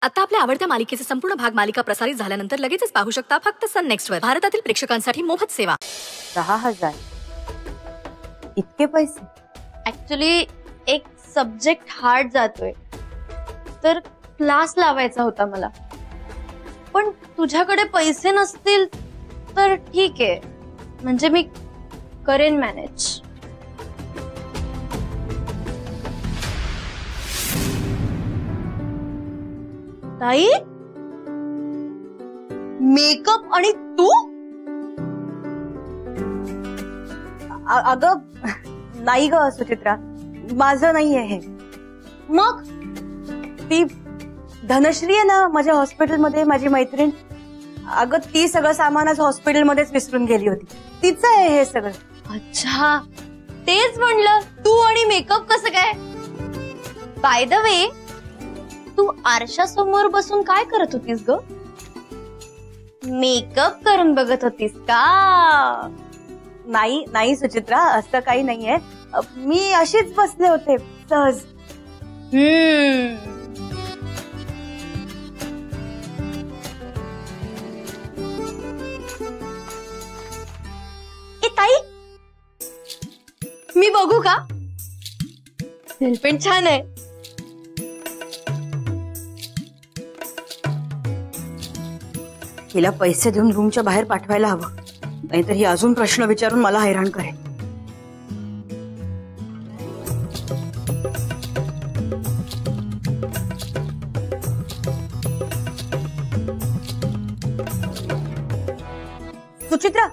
आता आपल्या आवडत्या मालिकेचे संपूर्ण भाग मालिका प्रसारित झाल्यानंतर लगेचच पाहू शकता फक्त सन नेक्स्ट वर. भारतातील प्रेक्षकांसाठी मोफत सेवा. 10,000 इतके पैसे? ऍक्च्युली एक सब्जेक्ट हार्ड जातोय तर क्लास लावायचा होता मला, पण तुझ्याकडे पैसे नसतील तर ठीक आहे, म्हणजे मी करेन मॅनेज. ताई, मेकअप आणि तू? अगं नाही ग सुचित्रा, माझं नाहीये हे. मग ती धनश्री आहे ना माझ्या हॉस्पिटलमध्ये, माझी मैत्रीण. अगं ती सगळं सामानच हॉस्पिटलमध्येच विसरून गेली होती. तिचं आहे हे सगळं. अच्छा, तेच म्हणलं तू आणि मेकअप कसं काय. बाय द वे, तू आरशासमोर बसून काय करत होतीस ग? मेकअप करून बघत होतीस का? नाही नाही सुचित्रा, असं काही नाहीये. मी अशीच बसले होते सहज. ए ताई, मी बघू का? नेलपेंट छान आहे. हिला पैसे देऊन रूमच्या बाहेर पाठवायला हवं, नाहीतर ही अजून प्रश्न विचारून मला हैराण करेल. सुचित्रा,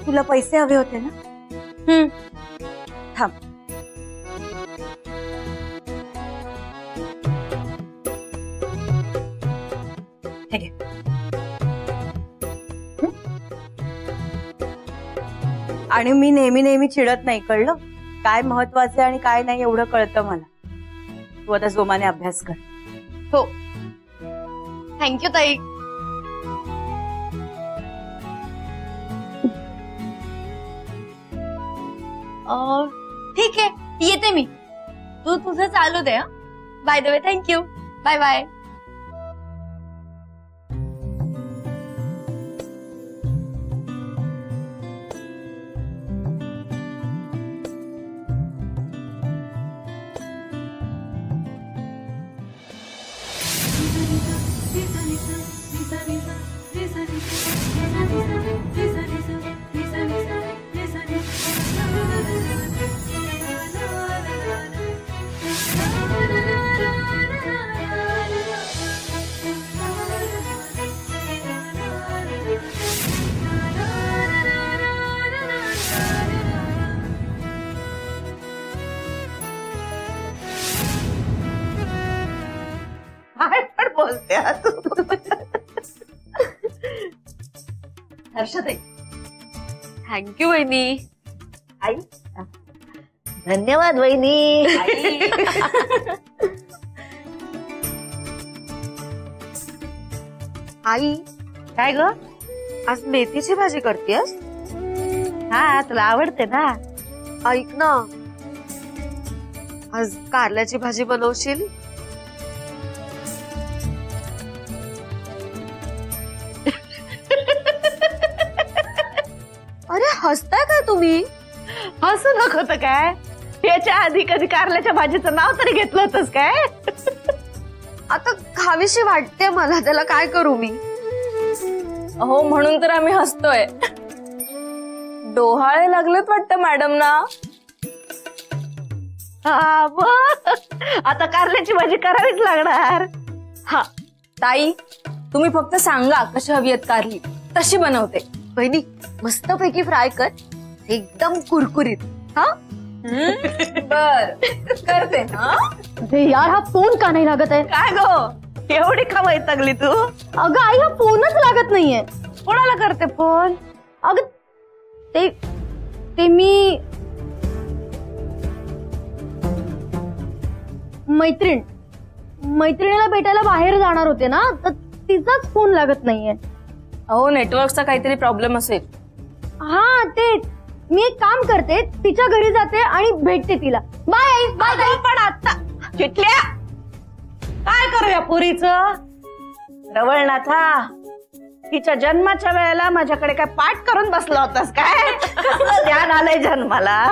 तुला पैसे हवे होते ना? थांब. हे घे. आणि मी नेहमी नेहमी चिडत नाही, कळलं? काय महत्वाचं आणि काय नाही एवढं कळतं मला. तू आता जोमाने अभ्यास कर. हो, थँक्यू ताई. ठीक आहे, येते मी. तू तुझं चालू दे. By the way, thank you. Bye bye. काय पण बोलते तू. हर्षताई, थँक्यू वहिनी. आई, धन्यवाद वहिनी. आई, काय ग? आज मेथीची भाजी करतेस? हा, तुला आवडते ना? ऐक ना, आज कारल्याची भाजी बनवशील? अरे हसताय काय तुम्ही? हसू नको तर काय. याच्या आधी कधी कारल्याच्या भाजीचं नाव तरी घेतलं होतंस काय? आता खावीशी वाटते मला, त्याला काय करू मी? हो, म्हणून तर आम्ही हसतोय. डोहाळे लागलेत वाटतं मॅडम ना. हा, आता कारल्याची भाजी करावीच लागणार. हा ताई, तुम्ही फक्त सांगा कशी हवी आहेत कारली, तशी बनवते. बहिणी, मस्तपैकी फ्राय कर, एकदम कुरकुरीत. हा बर, करते. यार, हा फोन का नाही लागत आहे? काय गो, एवढी का वैतागली तू? अगं आई, हा फोनच लागत नाहीये. कोणाला करते फोन? अगं ते मी मैत्रिणीला भेटायला बाहेर जाणार होते ना, तर तिचाच फोन लागत नाहीये. अहो, नेटवर्कचा काहीतरी प्रॉब्लेम असेल. हा तेच. मी एक काम करते, तिच्या घरी जाते आणि भेटते तिला. बाय आई. बाय. पण आता चिटल्या, काय करूया पुरीचं? रवळनाथा, तिच्या जन्माच्या वेळेला माझ्याकडे काय पाठ करून बसला होतास काय? कसलं ध्यान आलंय जन्माला?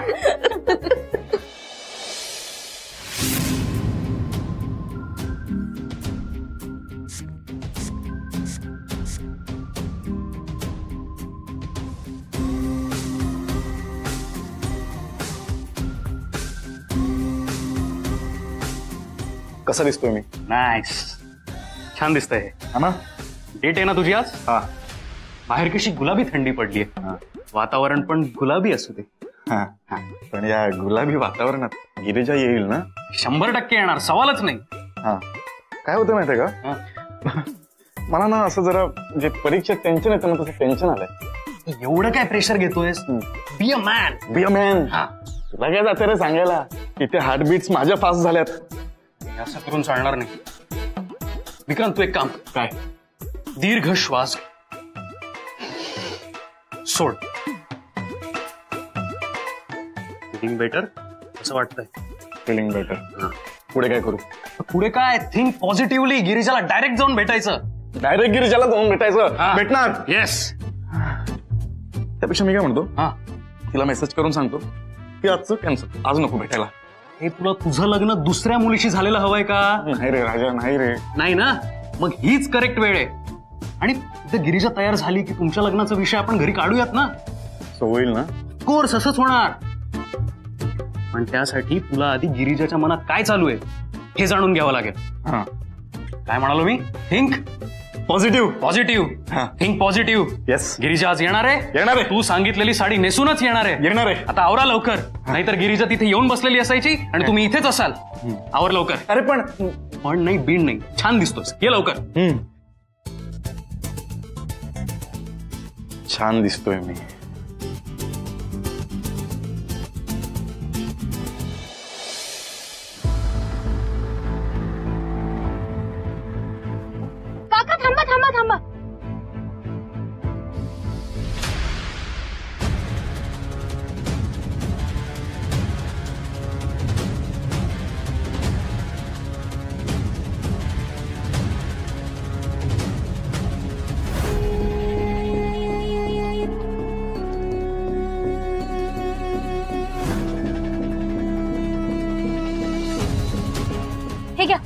कसा दिसतोय मी? नाईस, छान दिसतंय. हा ना? डेट आहे ना तुझी आज? हा. बाहेर कशी गुलाबी थंडी पडलीये. वातावरण पण गुलाबी असू दे. हा. पण या गुलाबी वातावरणात गिरिजा येईल ना? 100% येणार, सवालच नाही. हा. काय होतं माहितीये का, मला ना असं जरा जे परीक्षेत टेन्शन येतं ना तसं टेन्शन आलंय. एवढं काय प्रेशर घेतोयस? Be a man. Be a man. हा. तुला काय जाते रे सांगायला? इथे हार्टबीट्स माझ्या फास्ट झाल्यात. असं करून चालणार नाही. विक्रांत, तू एक काम कर. काय? दीर्घ श्वास घे. सोड. फिलिंग बेटर असं वाटतंय? Feeling better. पुढे काय करू? पुढे काय? Think positively. गिरिजाला डायरेक्ट जाऊन भेटायचं. डायरेक्ट गिरिजाला जाऊन भेटायचं? हा. भेटणार? येस. त्यापेक्षा मी काय म्हणतो, हा, तिला मेसेज करून सांगतो की आजचं कॅन्सल, आज नको भेटायला. हे तुला तुझं लग्न दुसऱ्या मुलीशी झालेलं हवंय का? नाही रे राजा, नाही रे. नाही ना? मग हीच करेक्ट वेळ आहे. आणि इथे गिरिजा तयार झाली की तुमच्या लग्नाचा विषय आपण घरी काढूयात ना. सो होईल ना? कोर्स असंच होणार. पण त्यासाठी तुला आधी गिरिजाच्या मनात काय चालू आहे हे जाणून घ्यावं लागेल. हा. काय म्हणालो मी? Think positive. पॉझिटिव्ह. हा. Think positive. येस. गिरिजा आज येणार आहे. येणार आहे. तू सांगितलेली साडी नेसूनच येणार आहे. येणार आहे. आता आवरा लवकर, नाहीतर गिरिजा तिथे येऊन बसलेली असायची आणि तुम्ही इथेच असाल. आवर लवकर. अरे पण पण नाही, बीण नाही. छान दिसतोस, ये लवकर. छान दिसतोय मी. काका थांबा थांबा थांबा. हे घ्या.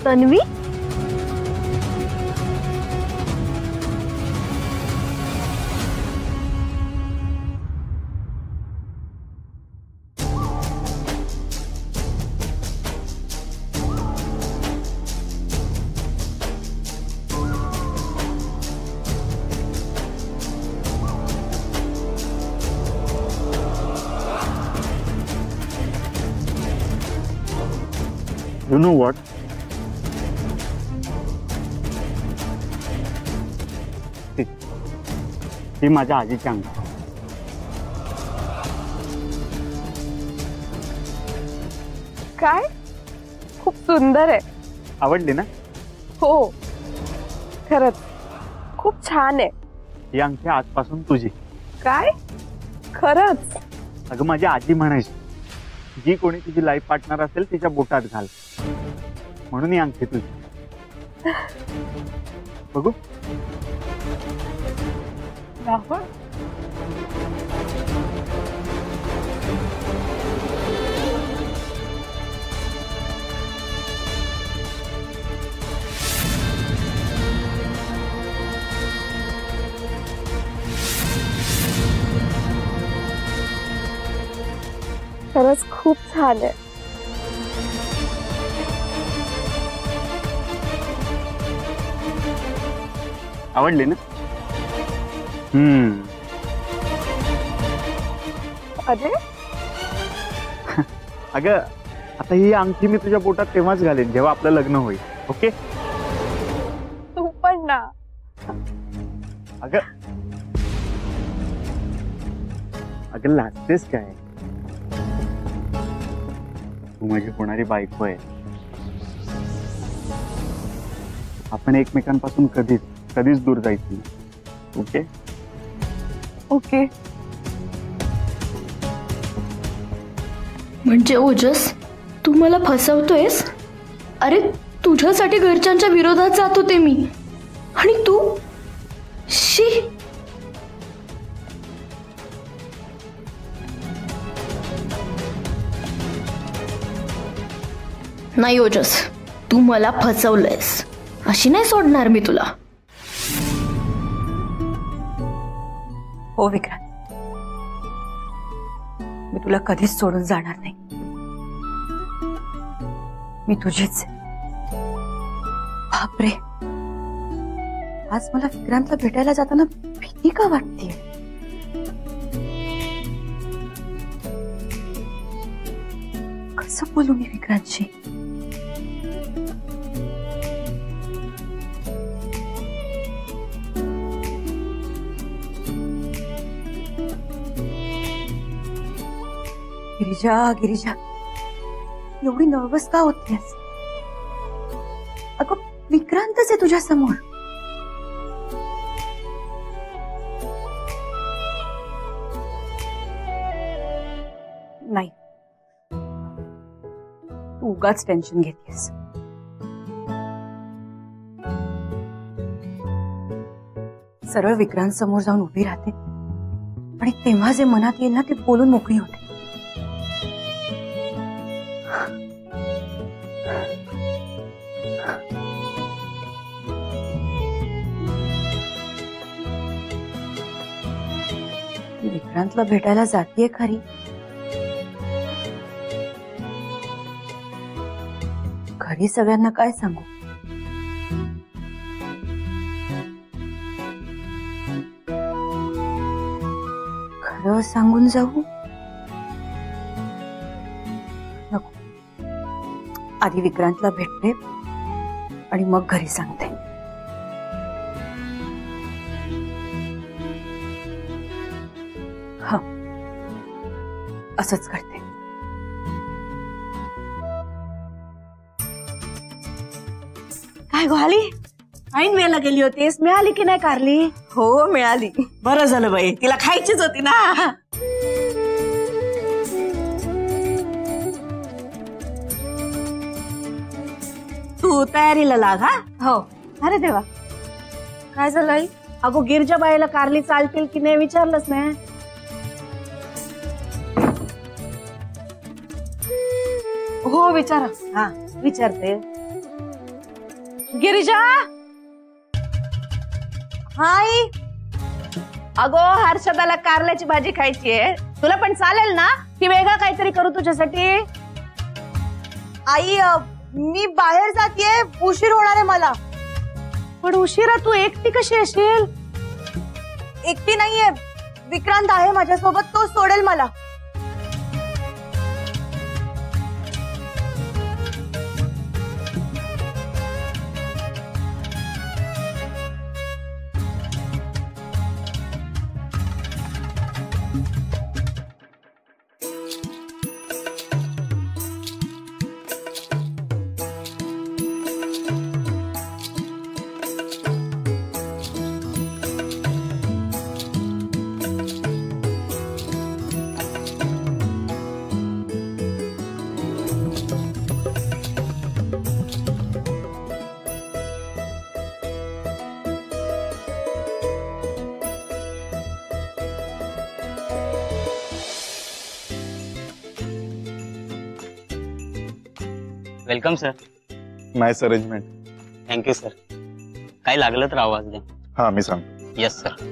तन्वी, यू नो व्हॉट, ती माझ्या आजीची अंग. काय खूप सुंदर आहे. आवडली ना? हो, खरंच खूप छान आहे. ही अंगठी आजपासून तुझी. काय? खरंच? अगं माझी आजी म्हणायची, जी कोणी तुझी लाईफ पार्टनर असेल तिच्या बोटात घाल, म्हणून ही अंगठी तुझी. बघू. राहुल, खरंच खूप छान आहे. आवडली ना? अरे अगं आता ही अंगठी मी तुझ्या बोटात तेव्हाच घालेन जेव्हा आपलं लग्न होईल. ओके? तू पण ना. अगं अगं लाजतेस काय? तू माझी होणारी बायको आहे. आपण एकमेकांपासून कधीच दूर जायचं नाही. ओके? ओके. म्हणजे ओजस, तू मला फसवतोयस? अरे तुझ्यासाठी घरच्यांच्या विरोधात जात होते मी, आणि तू शी. नाही ओजस, तू मला फसवलंयस. अशी नाही सोडणार मी तुला. हो विक्रांत, मी तुला कधीच सोडून जाणार नाही. मी तुझीच. बापरे, आज मला विक्रांतला भेटायला जाताना भीती का वाटतेय? कसं बोलू मी विक्रांतशी? गिरिजा, एवढी नर्वस का होतेस? अगं विक्रांतच आहे तुझ्या समोर. नाही, तू उगाच टेन्शन घेतेस. सरळ विक्रांत समोर जाऊन उभी राहते आणि तेव्हा जे मनात येईल ना ते बोलून मोकळी होते. विक्रांतला भेटायला जातीये खरी, घरी सगळ्यांना काय सांगू? खरं सांगून जाऊ? नको, आधी विक्रांतला भेटते आणि मग घरी सांगते. हा, असंच करते. काय गोहाली, ऐन वेळेला गेली होतीस, मिळाली की नाही कारली? हो मिळाली. बरं झालं बाई, तिला खायचीच होती ना. तू तयारीला लाग. हा हो. अरे देवा, काय झालं आई? अगो गिरजाबाईला कारली चालतील की नाही विचारलंच नाही. हो विचारा. हा विचारते. गिरिजा. हाय. अगो हर्षदाला कारल्याची भाजी खायची आहे, तुला पण चालेल ना की वेगळं काहीतरी करू तुझ्यासाठी? आई, मी बाहेर जातीये, उशीर होणार आहे मला. पण उशिरा तू एकटी कशी असेल? एकटी नाहीये, विक्रांत आहे माझ्यासोबत, तो सोडेल मला. Welcome sir. Nice arrangement. Thank you sir. काही लागलं तर आवाज द्या. हा मी सांगतो. Yes sir.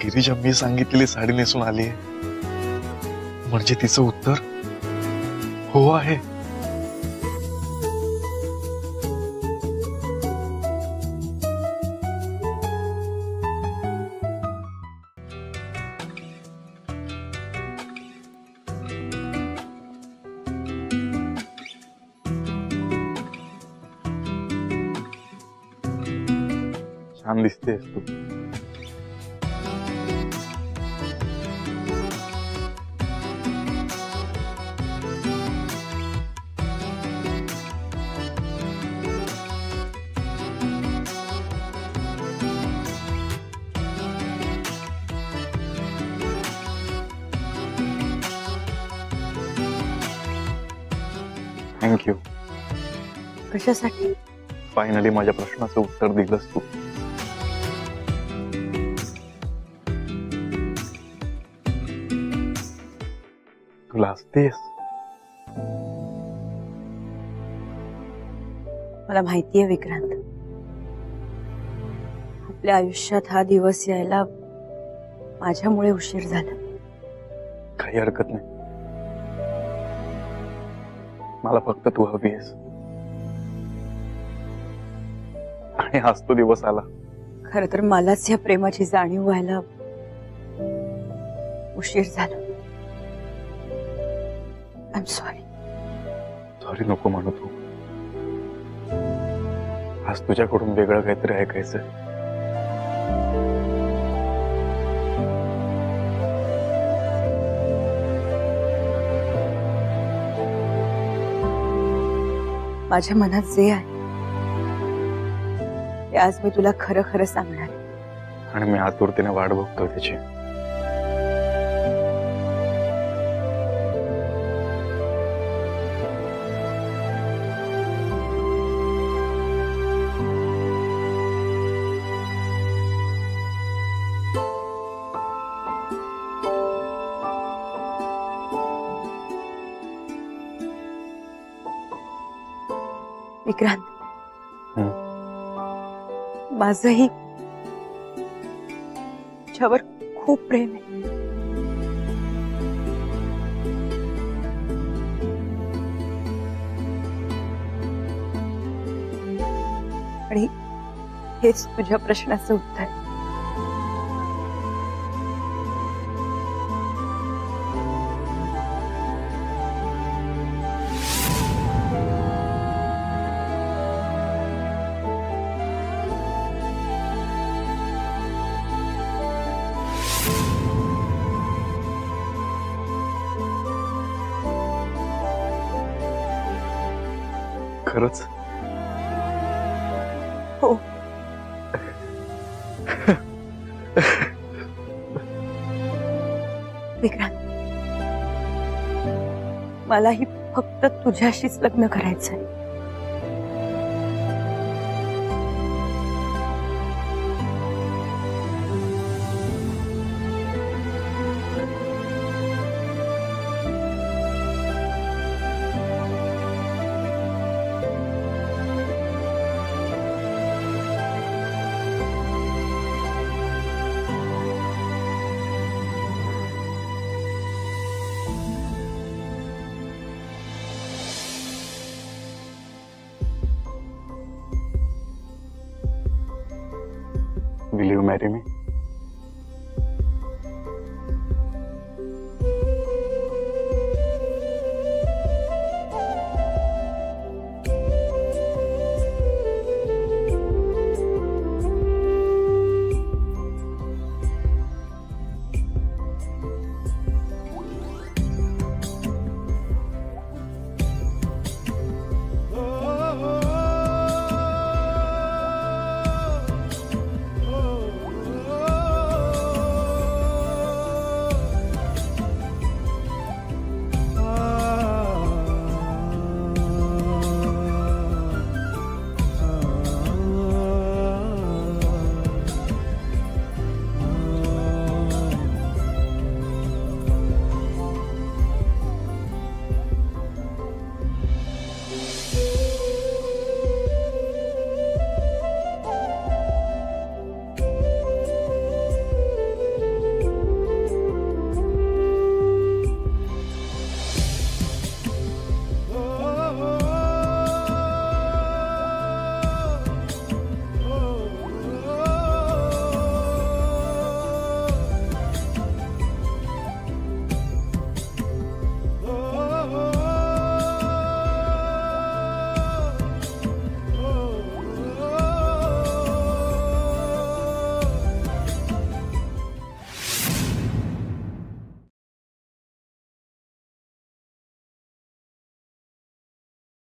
गिरीजा मी सांगितलेली साडी नेसून आली म्हणजे तिचं उत्तर हो आहे. छान दिसतेस तू. थँक्यू. कशासाठी? फायनली माझ्या प्रश्नाचं उत्तर दिलंस तू. तू लाजतेस. मला माहितीये विक्रांत, आपल्या आयुष्यात हा दिवस यायला माझ्यामुळे उशीर झाला. काही हरकत नाही. मला फक्त तू हवी आहेस आणि आज तो दिवस आला. खर तर मलाच या प्रेमाची जाणीव व्हायला उशीर झाला. I am sorry. सॉरी नको म्हणू तू. आज तुझ्याकडून वेगळं काहीतरी ऐकायचं. माझ्या मनात जे आहे ते आज मी तुला खरं खरं सांगणार आहे. आणि मी आतुरतेने वाट बघतोय त्याची. विक्रांत, माझंही तुझ्यावर खूप प्रेम आहे. आणि हेच तुझ्या प्रश्नाचं उत्तर. खरंच? हो. विक्रांत, मलाही फक्त तुझ्याशीच लग्न करायचंय. Will you marry me?